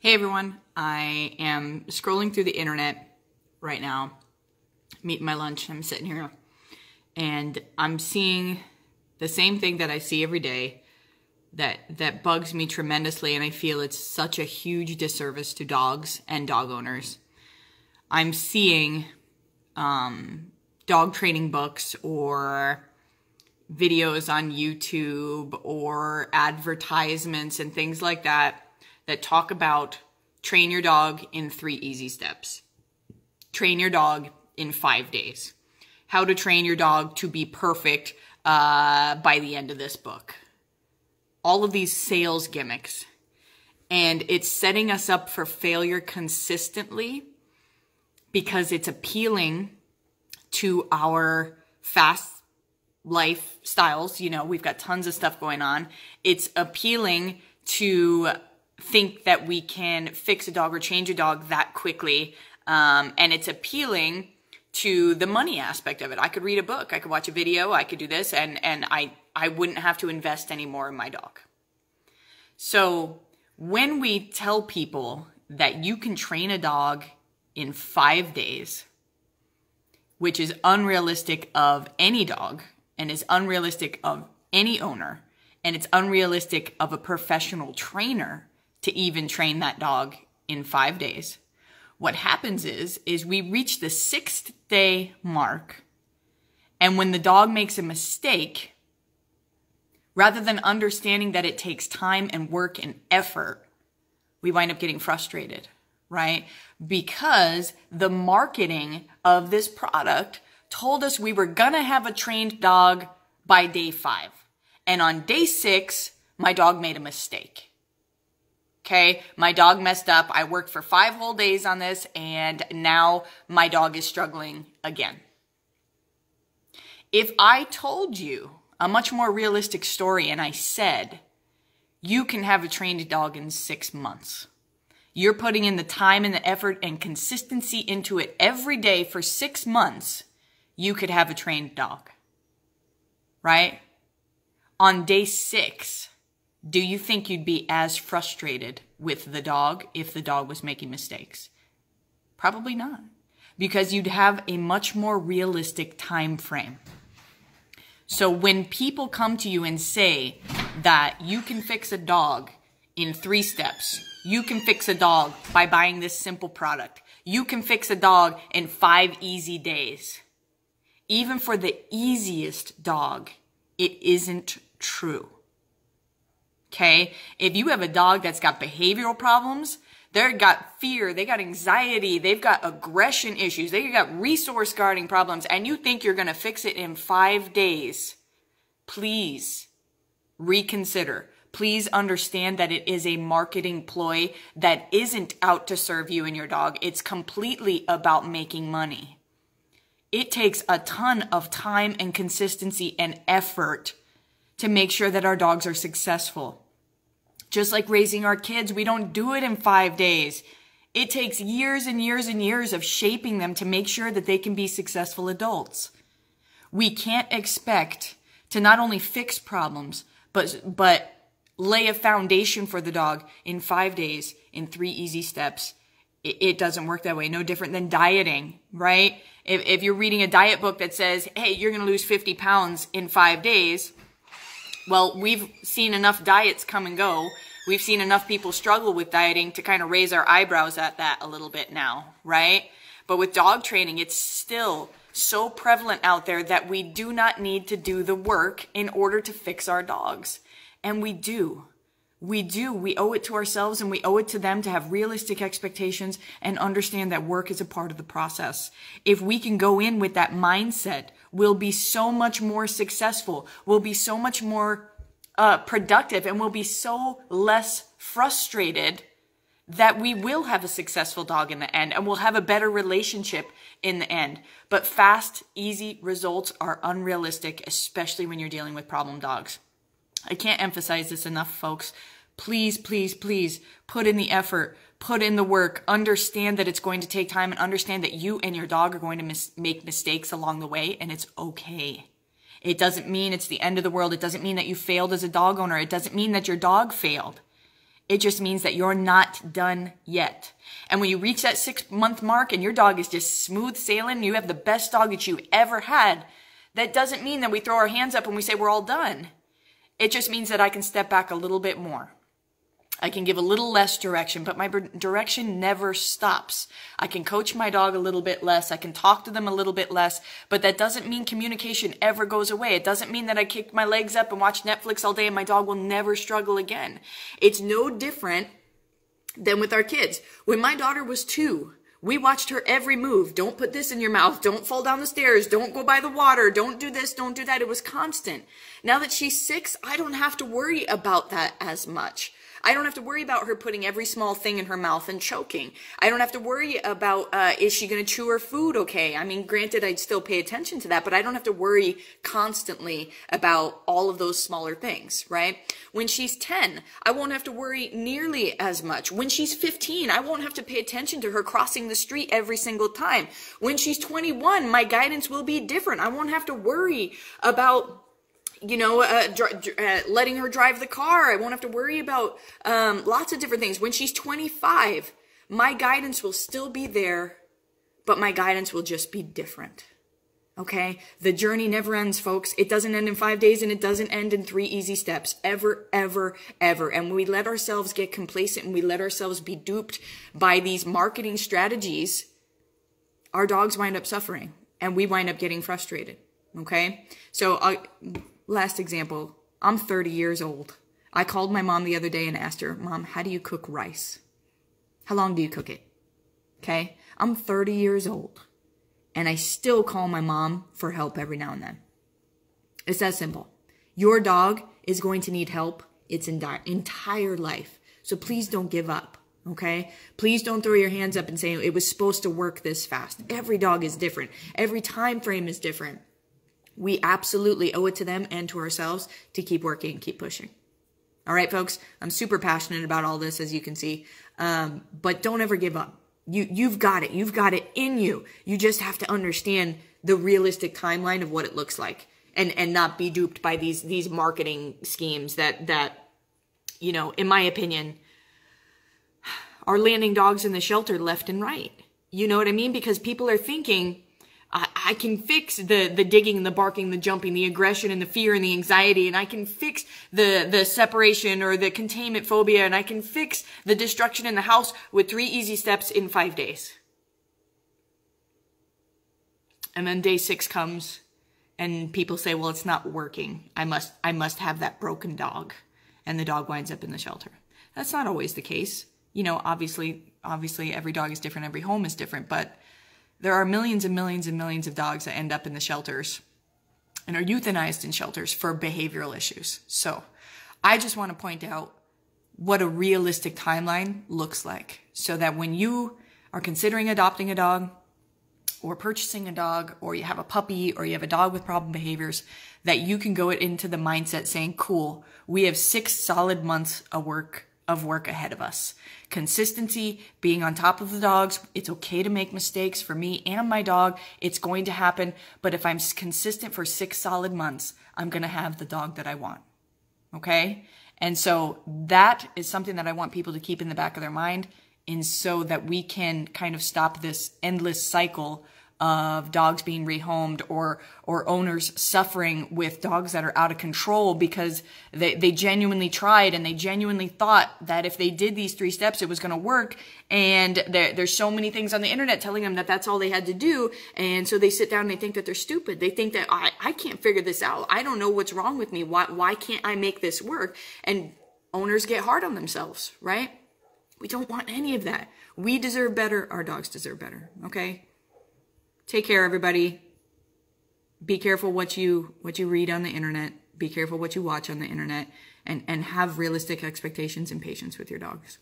Hey everyone, I am scrolling through the internet right now, I'm eating my lunch, I'm sitting here, and I'm seeing the same thing that I see every day that bugs me tremendously, and I feel it's such a huge disservice to dogs and dog owners. I'm seeing dog training books or videos on YouTube or advertisements and things like that talk about train your dog in 3 easy steps. Train your dog in 5 days. How to train your dog to be perfect by the end of this book. All of these sales gimmicks. And it's setting us up for failure consistently because it's appealing to our fast lifestyles. You know, we've got tons of stuff going on. It's appealing to think that we can fix a dog or change a dog that quickly. And it's appealing to the money aspect of it. I could read a book, I could watch a video, I could do this, and I wouldn't have to invest any more in my dog. So when we tell people that you can train a dog in 5 days, which is unrealistic of any dog and is unrealistic of any owner, and it's unrealistic of a professional trainer to even train that dog in 5 days. What happens is we reach the 6th day mark, and when the dog makes a mistake, rather than understanding that it takes time and work and effort, we wind up getting frustrated, right? Because the marketing of this product told us we were gonna have a trained dog by day 5. And on day 6, my dog made a mistake. Okay, my dog messed up. I worked for 5 whole days on this, and now my dog is struggling again. If I told you a much more realistic story and I said, you can have a trained dog in 6 months. You're putting in the time and the effort and consistency into it every day for 6 months, you could have a trained dog, right? On day 6, do you think you'd be as frustrated with the dog if the dog was making mistakes? Probably not, because you'd have a much more realistic time frame. So when people come to you and say that you can fix a dog in 3 steps, you can fix a dog by buying this simple product, you can fix a dog in 5 easy days, even for the easiest dog, it isn't true. Okay, if you have a dog that's got behavioral problems, they've got fear, they got anxiety, they've got aggression issues, they've got resource guarding problems, and you think you're going to fix it in 5 days, please reconsider. Please understand that it is a marketing ploy that isn't out to serve you and your dog. It's completely about making money. It takes a ton of time and consistency and effort to make sure that our dogs are successful. Just like raising our kids, we don't do it in 5 days. It takes years and years and years of shaping them to make sure that they can be successful adults. We can't expect to not only fix problems, but lay a foundation for the dog in 5 days, in 3 easy steps. It doesn't work that way. No different than dieting, right? If you're reading a diet book that says, hey, you're going to lose 50 pounds in 5 days, well, we've seen enough diets come and go. We've seen enough people struggle with dieting to kind of raise our eyebrows at that a little bit now, right? But with dog training, it's still so prevalent out there that we do not need to do the work in order to fix our dogs. And we do. We do. We owe it to ourselves and we owe it to them to have realistic expectations and understand that work is a part of the process. If we can go in with that mindset, we'll be so much more successful. We'll be so much more productive, and we'll be so less frustrated that we will have a successful dog in the end, and we'll have a better relationship in the end. But fast, easy results are unrealistic, especially when you're dealing with problem dogs. I can't emphasize this enough, folks. Please, please, please put in the effort, put in the work, understand that it's going to take time, and understand that you and your dog are going to make mistakes along the way, and it's okay. It doesn't mean it's the end of the world. It doesn't mean that you failed as a dog owner. It doesn't mean that your dog failed. It just means that you're not done yet. And when you reach that 6-month mark and your dog is just smooth sailing, you have the best dog that you ever had, that doesn't mean that we throw our hands up and we say we're all done. It just means that I can step back a little bit more. I can give a little less direction, but my direction never stops. I can coach my dog a little bit less. I can talk to them a little bit less, but that doesn't mean communication ever goes away. It doesn't mean that I kick my legs up and watch Netflix all day and my dog will never struggle again. It's no different than with our kids. When my daughter was 2, we watched her every move. Don't put this in your mouth. Don't fall down the stairs. Don't go by the water. Don't do this. Don't do that. It was constant. Now that she's 6, I don't have to worry about that as much. I don't have to worry about her putting every small thing in her mouth and choking. I don't have to worry about, is she going to chew her food okay? I mean, granted, I'd still pay attention to that, but I don't have to worry constantly about all of those smaller things, right? When she's 10, I won't have to worry nearly as much. When she's 15, I won't have to pay attention to her crossing the street every single time. When she's 21, my guidance will be different. I won't have to worry about letting her drive the car. I won't have to worry about lots of different things. When she's 25, my guidance will still be there, but my guidance will just be different. Okay? The journey never ends, folks. It doesn't end in 5 days, and it doesn't end in 3 easy steps. Ever, ever, ever. And when we let ourselves get complacent and we let ourselves be duped by these marketing strategies, our dogs wind up suffering, and we wind up getting frustrated. Okay? So, last example, I'm 30 years old. I called my mom the other day and asked her, Mom, how do you cook rice? How long do you cook it? Okay? I'm 30 years old, and I still call my mom for help every now and then. It's that simple. Your dog is going to need help its entire life. So please don't give up, okay? Please don't throw your hands up and say it was supposed to work this fast. Every dog is different. Every time frame is different. We absolutely owe it to them and to ourselves to keep working and keep pushing. All right, folks, I'm super passionate about all this, as you can see, but don't ever give up. You've got it. You've got it in you. You just have to understand the realistic timeline of what it looks like, and not be duped by these marketing schemes that in my opinion, are landing dogs in the shelter left and right. You know what I mean? Because people are thinking, I can fix the digging, the barking, the jumping, the aggression and the fear and the anxiety, and I can fix the separation or the containment phobia, and I can fix the destruction in the house with 3 easy steps in 5 days. And then day 6 comes and people say, well, it's not working. I must have that broken dog. And the dog winds up in the shelter. That's not always the case. Obviously every dog is different. Every home is different, but there are millions and millions and millions of dogs that end up in the shelters and are euthanized in shelters for behavioral issues. So I just want to point out what a realistic timeline looks like, so that when you are considering adopting a dog or purchasing a dog, or you have a puppy, or you have a dog with problem behaviors, that you can go into the mindset saying, cool, we have 6 solid months of work ahead of us. Consistency, being on top of the dogs. It's okay to make mistakes for me and my dog. It's going to happen. But if I'm consistent for 6 solid months, I'm going to have the dog that I want. Okay? And so that is something that I want people to keep in the back of their mind, and so that we can kind of stop this endless cycle of dogs being rehomed, or owners suffering with dogs that are out of control because they genuinely tried and they genuinely thought that if they did these 3 steps, it was going to work. And there's so many things on the internet telling them that that's all they had to do. And so they sit down and they think that they're stupid. They think that I can't figure this out. I don't know what's wrong with me. Why can't I make this work? And owners get hard on themselves, right? We don't want any of that. We deserve better. Our dogs deserve better. Okay? Take care, everybody. Be careful what you read on the internet. Be careful what you watch on the internet, and have realistic expectations and patience with your dogs.